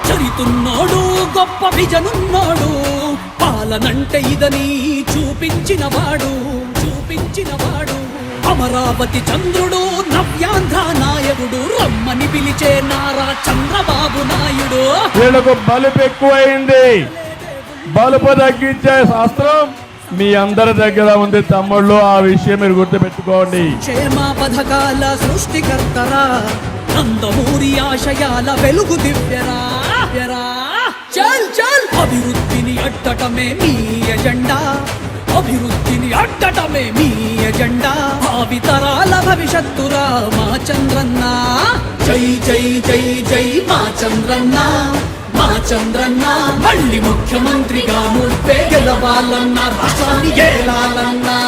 చరితున్నాడు గొప్ప విజనున్నాడు, పాలనంటే ఇదని చూపించినవాడు. అమరావతి చంద్రుడు, నవ్యాంధ్ర నాయకుడు, రమ్మని పిలిచే నారా చంద్రబాబు నాయుడు. వీళ్ళకు బలుపు ఎక్కువైంది, బలుపు తగ్గించే శాస్త్రం మీ అందరి దగ్గర ఉంది తమ్ముళ్ళు. ఆ విషయం మీరు గుర్తుపెట్టుకోండి. క్షేమ పథకాల సృష్టికర్తరా, నందమూరి ఆశయాల వెలుగు దివ్యరా. చల్ చల్ అభివృద్ధిని అడ్డటమే మీ ఎజెండా, అభివృద్ధిని అడ్డటమే మీ ఎజెండా. భావితరాల భవిష్యత్తురా మా చంద్రన్న. జై జై జై జై మా చంద్రన్న, మా చంద్రన్న. మళ్ళీ ముఖ్యమంత్రిగా నువ్వే గెలవాలన్నా, రాష్ట్రాన్ని ఏలాలన్నా.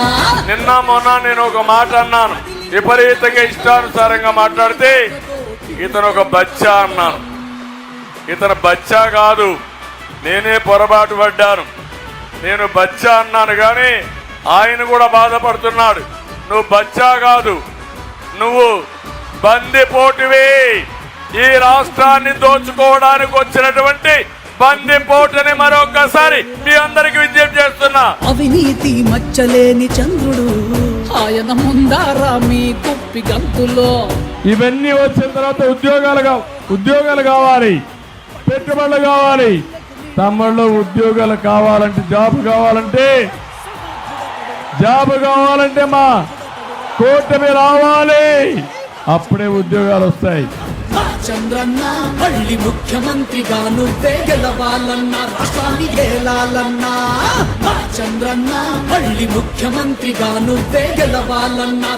నిన్న మొన్న నేను ఒక మాట అన్నాను, విపరీతంగా ఇష్టానుసారంగా మాట్లాడితే ఇతను ఒక బచ్చా అన్నాను. ఇతను బచ్చా కాదు, నేనే పొరపాటు పడ్డాను. నేను బచ్చా అన్నాను కానీ ఆయన కూడా బాధపడుతున్నాడు. నువ్వు బచ్చా కాదు, నువ్వు బందిపోటువి. ఈ రాష్ట్రాన్ని దోచుకోవడానికి వచ్చినటువంటి బందిపోటుని మరొకసారి మీ అందరికి విజ్ఞప్తి చేస్తున్నా. అవినీతి మచ్చలేని చంద్రుడు, ఆయన ముందారా మీ కుప్పి గంతులో. ఇవన్నీ వచ్చిన తర్వాత ఉద్యోగాలు కావాలి, పెట్టుబడులు కావాలి. తమ్ముళ్ళు ఉద్యోగాలు కావాలంటే, జాబ్ కావాలంటే మా కూటమి రావాలి, అప్పుడే ఉద్యోగాలు వస్తాయి. మా చంద్రన్న మళ్ళీ ముఖ్యమంత్రిగా నువ్వే గెలవాలన్నా, రాష్ట్రాన్ని ఏలాలన్నా. మా చంద్రన్న మళ్ళీ ముఖ్యమంత్రిగా నువ్వే గెలవాలన్నా.